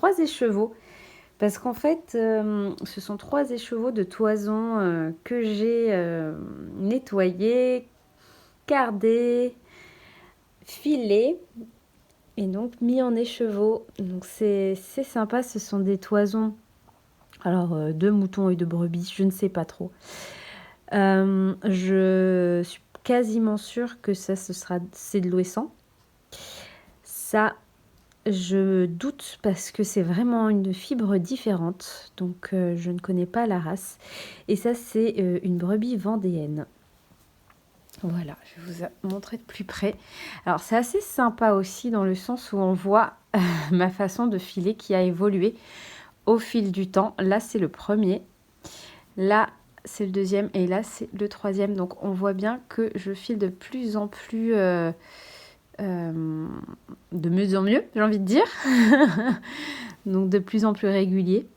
3 écheveaux. Parce qu'en fait, ce sont 3 écheveaux de toison que j'ai nettoyés, cardés, filés et donc mis en écheveau. Donc c'est sympa, ce sont des toisons. Alors, de moutons et de brebis, je ne sais pas trop. Je suis quasiment sûre que c'est de l'ouessant. Ça, je doute parce que c'est vraiment une fibre différente. Donc, je ne connais pas la race. Et ça, c'est une brebis vendéenne. Voilà, je vais vous montrer de plus près. Alors, c'est assez sympa aussi dans le sens où on voit ma façon de filer qui a évolué au fil du temps. Là, c'est le premier. Là, c'est le deuxième. Et là, c'est le troisième. Donc, on voit bien que je file de plus en plus... de mieux en mieux, j'ai envie de dire. Donc, de plus en plus régulier.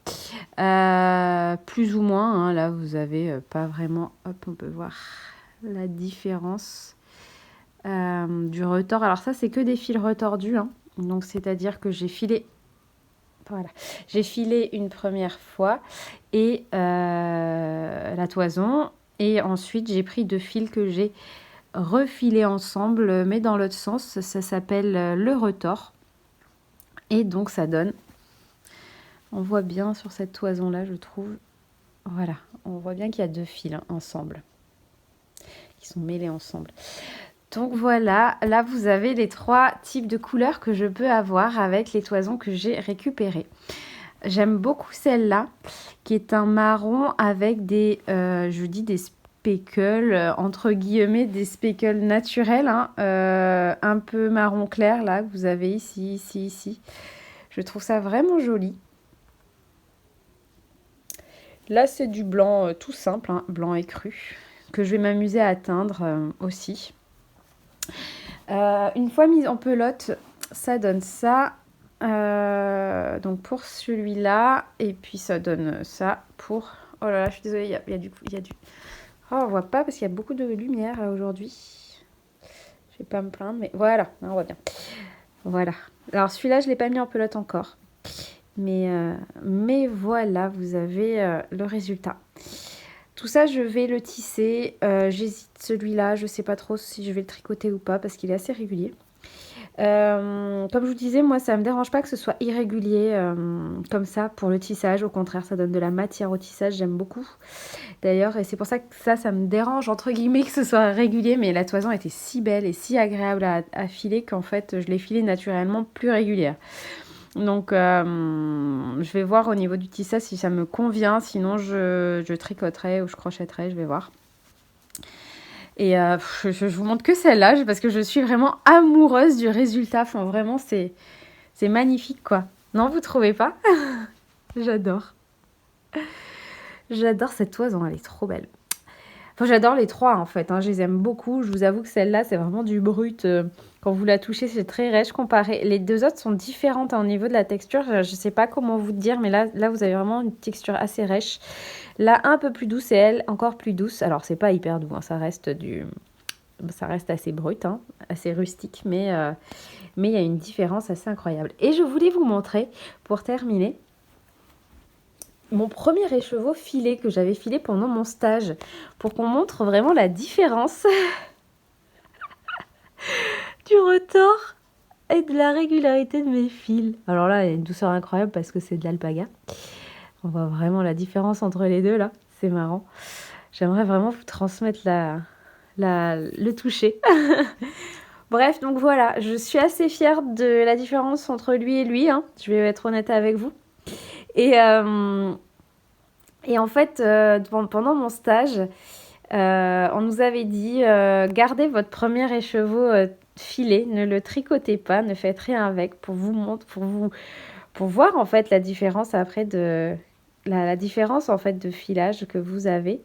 Plus ou moins. Hein, là, vous avez pas vraiment... Hop, on peut voir la différence du retors. Alors, ça, c'est que des fils retordus. Hein. Donc, c'est-à-dire que j'ai filé... Voilà. J'ai filé une première fois et la toison. Et ensuite, j'ai pris 2 fils que j'ai refilés ensemble, mais dans l'autre sens. Ça s'appelle le retors. Et donc, ça donne... On voit bien sur cette toison-là, je trouve. Voilà. On voit bien qu'il y a 2 fils ensemble. Qui sont mêlés ensemble. Donc voilà, là vous avez les 3 types de couleurs que je peux avoir avec les toisons que j'ai récupérées. J'aime beaucoup celle-là, qui est un marron avec des, je dis des speckles, entre guillemets, des speckles naturels, hein, un peu marron clair, là, que vous avez ici, ici, ici. Je trouve ça vraiment joli. Là, c'est du blanc tout simple, hein, blanc écru, que je vais m'amuser à teindre aussi. Une fois mise en pelote, ça donne ça. Donc pour celui-là, et puis ça donne ça pour... Oh là là, je suis désolée, il y a du... Oh, on voit pas parce qu'il y a beaucoup de lumière aujourd'hui. Je vais pas me plaindre, mais voilà, on voit bien. Voilà. Alors celui-là, je ne l'ai pas mis en pelote encore. Mais voilà, vous avez le résultat. Tout ça, je vais le tisser. J'hésite celui-là, je ne sais pas trop si je vais le tricoter ou pas parce qu'il est assez régulier. Comme je vous disais, moi, ça ne me dérange pas que ce soit irrégulier comme ça pour le tissage. Au contraire, ça donne de la matière au tissage, j'aime beaucoup. D'ailleurs, et c'est pour ça que ça me dérange, entre guillemets, que ce soit régulier. Mais la toison était si belle et si agréable à filer qu'en fait, je l'ai filée naturellement plus régulière. Donc, je vais voir au niveau du tissage si ça me convient. Sinon, je tricoterai ou je crochetterai, je vais voir. Et je vous montre que celle-là parce que je suis vraiment amoureuse du résultat. Enfin, vraiment, c'est magnifique, quoi. Non, vous trouvez pas? J'adore. J'adore cette toison, elle est trop belle. Enfin, j'adore les 3, en fait. Hein, je les aime beaucoup. Je vous avoue que celle-là, c'est vraiment du brut. Quand vous la touchez, c'est très rêche comparé. Les 2 autres sont différentes hein, au niveau de la texture. Je ne sais pas comment vous dire, mais là, vous avez vraiment une texture assez rêche. Là, un peu plus douce et elle, encore plus douce. Alors, c'est pas hyper doux. Hein, ça reste assez brut, hein, assez rustique, mais il y a une différence assez incroyable. Et je voulais vous montrer, pour terminer, mon premier écheveau filé que j'avais filé pendant mon stage, pour qu'on montre vraiment la différence du retors et de la régularité de mes fils. Alors là, il y a une douceur incroyable parce que c'est de l'alpaga. On voit vraiment la différence entre les deux, là. C'est marrant. J'aimerais vraiment vous transmettre le toucher. Bref, donc voilà, je suis assez fière de la différence entre lui et lui. Hein. Je vais être honnête avec vous. Et en fait, pendant mon stage, on nous avait dit gardez votre premier écheveau filé, ne le tricotez pas, ne faites rien avec pour voir en fait la différence après de la différence en fait de filage que vous avez.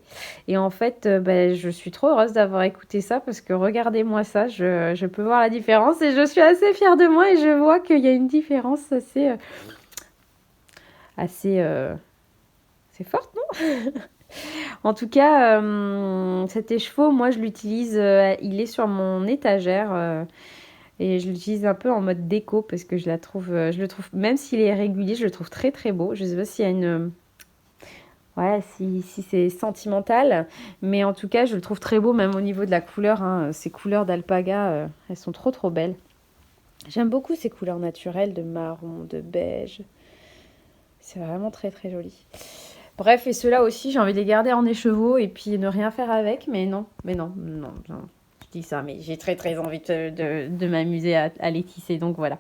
Et en fait, je suis trop heureuse d'avoir écouté ça parce que regardez-moi ça, je peux voir la différence et je suis assez fière de moi et je vois qu'il y a une différence assez forte, non? En tout cas, cet écheveau, moi je l'utilise, il est sur mon étagère Et je l'utilise un peu en mode déco parce que je le trouve, même s'il est régulier, je le trouve très très beau. Je sais pas s'il y a une... Ouais, si c'est sentimental, mais en tout cas, je le trouve très beau, même au niveau de la couleur, hein. Ces couleurs d'alpaga, elles sont trop trop belles. J'aime beaucoup ces couleurs naturelles de marron, de beige. C'est vraiment très très joli. Bref, et ceux-là aussi, j'ai envie de les garder en écheveau et puis ne rien faire avec, mais non, non. Je dis ça, mais j'ai très très envie de m'amuser à les tisser, donc voilà.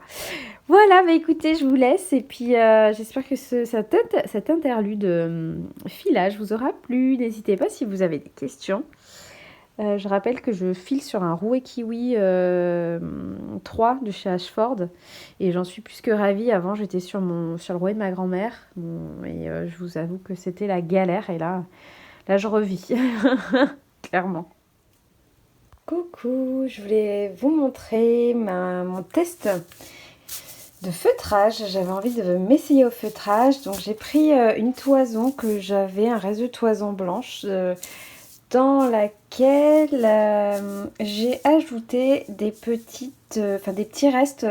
Voilà, bah écoutez, je vous laisse et puis j'espère que cet interlude filage vous aura plu. N'hésitez pas si vous avez des questions. Je rappelle que je file sur un Rouet Kiwi 3 de chez Ashford et j'en suis plus que ravie. Avant, j'étais sur le rouet de ma grand-mère et je vous avoue que c'était la galère et là je revis, clairement. Coucou, je voulais vous montrer mon test de feutrage. J'avais envie de m'essayer au feutrage, donc j'ai pris une toison que j'avais, un reste de toison blanche dans laquelle j'ai ajouté des petits restes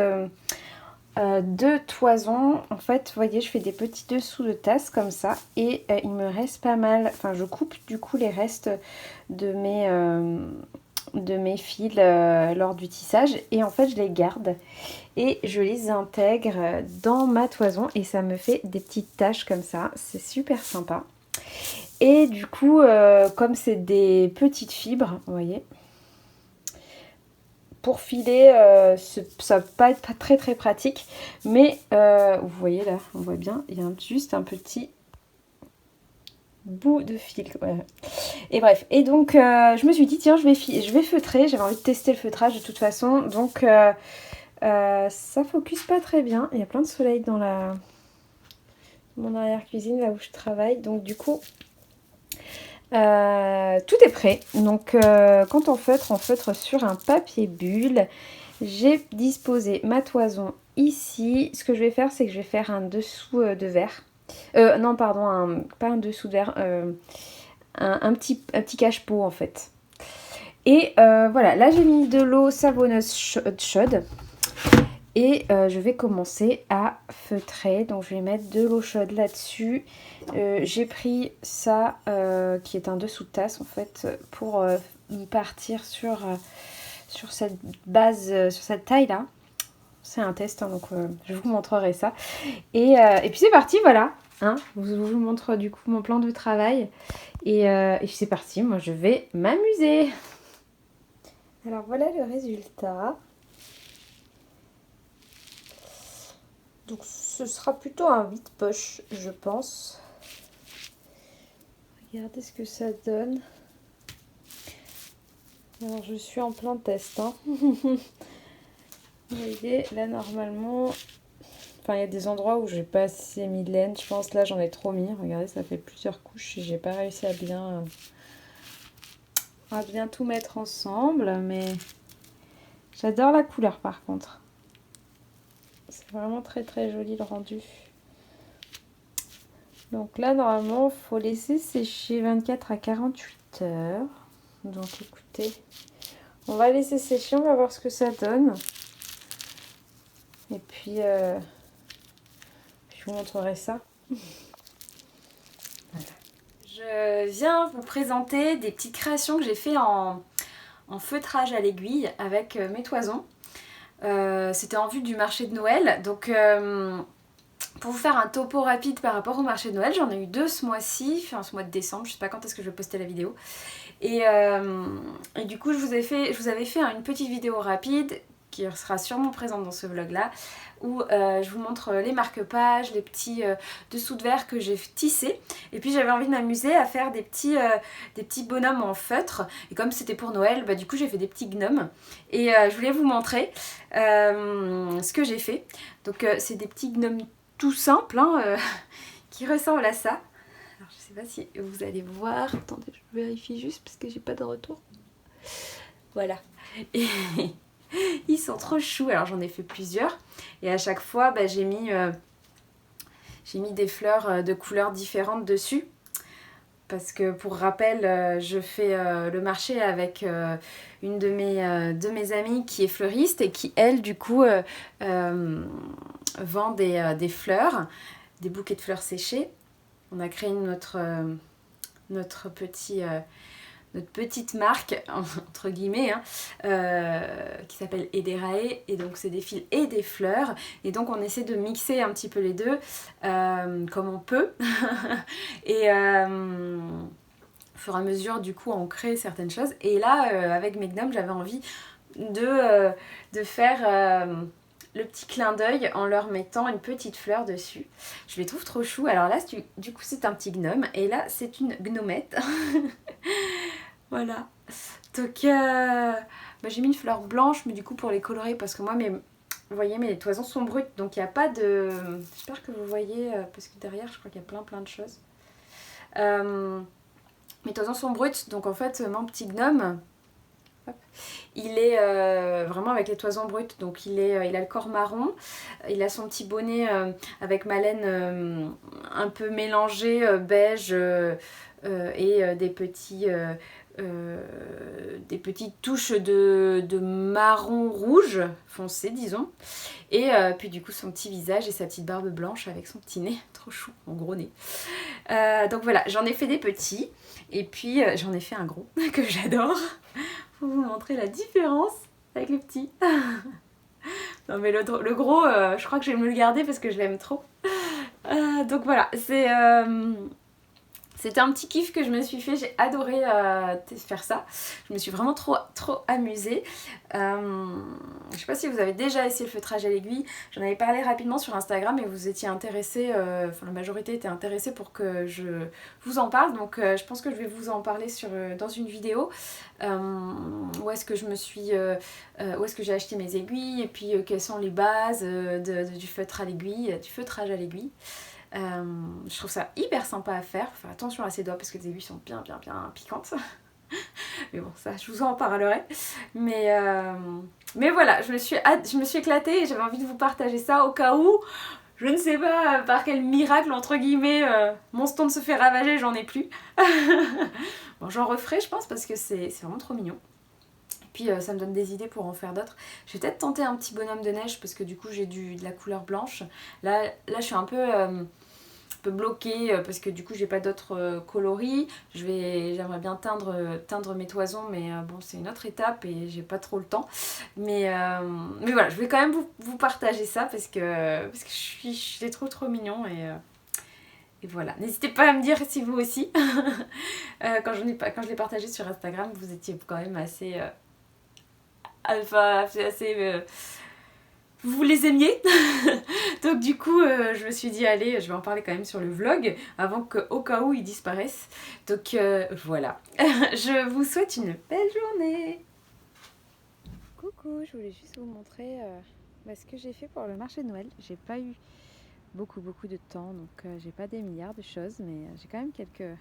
de toison. En fait, vous voyez, je fais des petits dessous de tasse comme ça et il me reste pas mal. Enfin, je coupe du coup les restes de mes fils lors du tissage et en fait je les garde et je les intègre dans ma toison et ça me fait des petites taches comme ça. C'est super sympa. Et du coup, comme c'est des petites fibres, vous voyez, pour filer, ça va pas être très très pratique. Mais vous voyez là, on voit bien, il y a juste un petit bout de fil. Voilà. Et bref, et donc je me suis dit, tiens, je vais feutrer. J'avais envie de tester le feutrage de toute façon. Donc ça focus pas très bien. Il y a plein de soleil dans mon arrière-cuisine, là où je travaille. Donc du coup... tout est prêt. Donc quand on feutre sur un papier bulle. J'ai disposé ma toison ici. Ce que je vais faire, c'est que je vais faire un dessous de verre. Non, pardon, pas un dessous de verre. Un petit cache-pot en fait. Et voilà, là j'ai mis de l'eau savonneuse chaude. Et je vais commencer à feutrer. Donc je vais mettre de l'eau chaude là-dessus. J'ai pris ça, qui est un dessous de tasse en fait, pour partir sur cette base, sur cette taille là. C'est un test, hein, donc je vous montrerai ça. Et puis c'est parti, voilà. Hein, je vous montre du coup mon plan de travail. Et c'est parti, moi je vais m'amuser. Alors voilà le résultat. Donc ce sera plutôt un vide-poche, je pense. Regardez ce que ça donne. Alors je suis en plein test. Hein. Vous voyez, là normalement... Enfin, il y a des endroits où j'ai pas assez mis de laine. Je pense là j'en ai trop mis. Regardez, ça fait plusieurs couches et j'ai pas réussi à bien tout mettre ensemble. Mais j'adore la couleur par contre. C'est vraiment très très joli le rendu. Donc là, normalement, il faut laisser sécher 24 à 48 heures. Donc écoutez, on va laisser sécher, on va voir ce que ça donne. Et puis, je vous montrerai ça. Voilà. Je viens vous présenter des petites créations que j'ai fait en feutrage à l'aiguille avec mes toisons. C'était en vue du marché de Noël. Donc... pour vous faire un topo rapide par rapport au marché de Noël, j'en ai eu 2 ce mois-ci, enfin ce mois de décembre, je sais pas quand est-ce que je vais poster la vidéo. Et du coup, je vous avais fait une petite vidéo rapide qui sera sûrement présente dans ce vlog-là, où je vous montre les marque-pages, les petits dessous de verre que j'ai tissés. Et puis j'avais envie de m'amuser à faire des petits bonhommes en feutre. Et comme c'était pour Noël, bah, du coup j'ai fait des petits gnomes. Et je voulais vous montrer ce que j'ai fait. Donc c'est des petits gnomes tout simple, hein, qui ressemble à ça. Alors je sais pas si vous allez voir. Attendez, je vérifie juste parce que j'ai pas de retour. Voilà. Et ils sont trop choux. Alors j'en ai fait plusieurs. Et à chaque fois, bah, j'ai mis des fleurs de couleurs différentes dessus. parce que pour rappel, je fais le marché avec une de mes amies qui est fleuriste et qui, elle, du coup, vend des fleurs, des bouquets de fleurs séchées. On a créé notre petite marque, entre guillemets, hein, qui s'appelle Ederae, et donc c'est des fils et des fleurs, et donc on essaie de mixer un petit peu les deux, comme on peut, et au fur et à mesure, du coup, on crée certaines choses, et là, avec mes gnomes, j'avais envie de faire le petit clin d'œil en leur mettant une petite fleur dessus. Je les trouve trop chou. Alors là, du coup, c'est un petit gnome, et là, c'est une gnomette. Voilà. Donc, j'ai mis une fleur blanche, mais du coup, pour les colorer, parce que moi, vous voyez, mes toisons sont brutes, donc il n'y a pas de... J'espère que vous voyez, parce que derrière, je crois qu'il y a plein de choses. Mes toisons sont brutes, donc en fait, mon petit gnome, hop, il est vraiment avec les toisons brutes, donc il a le corps marron, il a son petit bonnet avec ma laine un peu mélangée, beige, et des petites touches de marron rouge foncé, disons. Et puis du coup son petit visage et sa petite barbe blanche avec son petit nez, trop chou, mon gros nez. Donc voilà, j'en ai fait des petits, et puis j'en ai fait un gros que j'adore. Pour vous montrer la différence avec le petit. Non mais le gros, je crois que je vais me le garder parce que je l'aime trop. Donc voilà, c'était un petit kiff que je me suis fait, j'ai adoré faire ça. Je me suis vraiment trop amusée. Je sais pas si vous avez déjà essayé le feutrage à l'aiguille. J'en avais parlé rapidement sur Instagram et vous étiez intéressés, la majorité était intéressée pour que je vous en parle. Donc je pense que je vais vous en parler dans une vidéo. Où est-ce que j'ai acheté mes aiguilles et puis quelles sont les bases du feutre à l'aiguille, du feutrage à l'aiguille. Je trouve ça hyper sympa à faire. Faut faire attention à ses doigts parce que les aiguilles sont bien piquantes. Mais bon, ça, je vous en parlerai. Mais voilà, je me suis éclatée et j'avais envie de vous partager ça au cas où, je ne sais pas par quel miracle, entre guillemets, mon stand se fait ravager, j'en ai plus. Bon, j'en referai, je pense, parce que c'est vraiment trop mignon. Et puis ça me donne des idées pour en faire d'autres. Je vais peut-être tenter un petit bonhomme de neige parce que du coup j'ai de la couleur blanche. Là je suis un peu bloquée parce que du coup j'ai pas d'autres coloris. J'aimerais bien teindre mes toisons, mais bon, c'est une autre étape et j'ai pas trop le temps. Mais voilà, je vais quand même vous partager ça parce que je les trouve trop mignons et voilà. N'hésitez pas à me dire si vous aussi. Quand je l'ai partagé sur Instagram, vous étiez quand même assez vous les aimiez. Donc du coup je me suis dit allez, je vais en parler quand même sur le vlog avant qu'au cas où ils disparaissent. Donc voilà. Je vous souhaite une belle journée. Coucou, je voulais juste vous montrer ce que j'ai fait pour le marché de Noël. J'ai pas eu beaucoup de temps, donc j'ai pas des milliards de choses, mais j'ai quand même quelques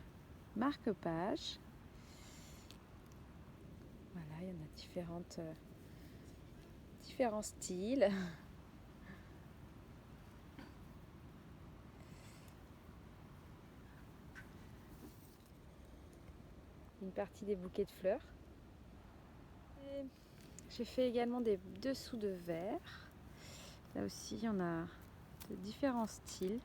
marque-pages. Voilà, il y en a différents styles. Une partie des bouquets de fleurs. J'ai fait également des dessous de verre. Là aussi, il y en a de différents styles.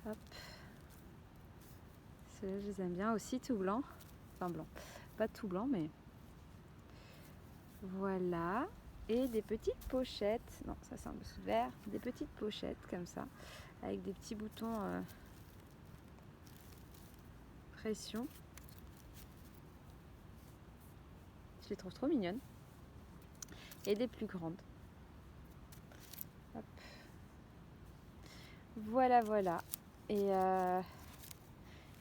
Hop. Ceux-là, je les aime bien aussi, tout blanc. Enfin blanc. Pas tout blanc, mais voilà. Et des petites pochettes. Non, ça c'est un dessous de verre. Des petites pochettes comme ça, avec des petits boutons pression. Je les trouve trop mignonnes. Et des plus grandes. Hop. Voilà.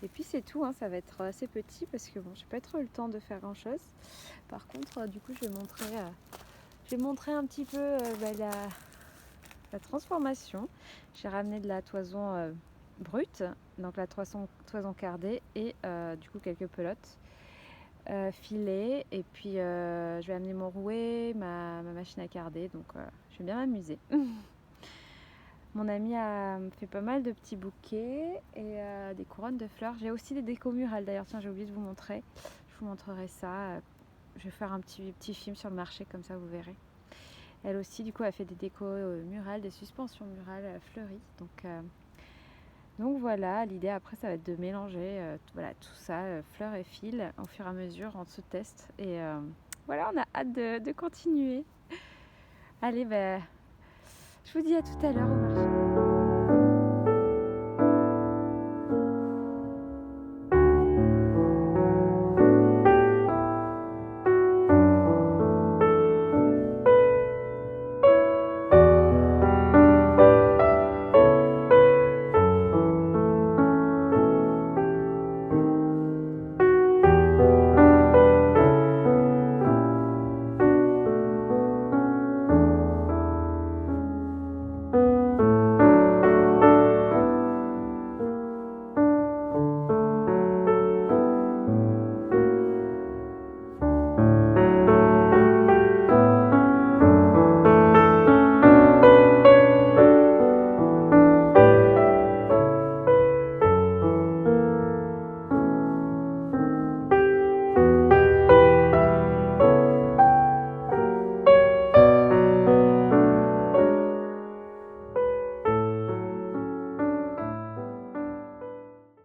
Et puis c'est tout, hein, ça va être assez petit parce que bon, j'ai pas trop eu le temps de faire grand chose. Par contre, du coup, je vais montrer un petit peu la transformation. J'ai ramené de la toison brute, donc la toison cardée et du coup quelques pelotes filées. Et puis je vais amener mon rouet, ma machine à carder, donc je vais bien m'amuser. Mon amie a fait pas mal de petits bouquets et des couronnes de fleurs. J'ai aussi des décos murales d'ailleurs, tiens j'ai oublié de vous montrer. Je vous montrerai ça. Je vais faire un petit film sur le marché, comme ça vous verrez. Elle aussi du coup a fait des décos murales, des suspensions murales fleuries. Donc voilà, l'idée après ça va être de mélanger voilà, tout ça, fleurs et fils, au fur et à mesure en ce test. Et voilà, on a hâte de continuer. Allez, je vous dis à tout à l'heure au marché.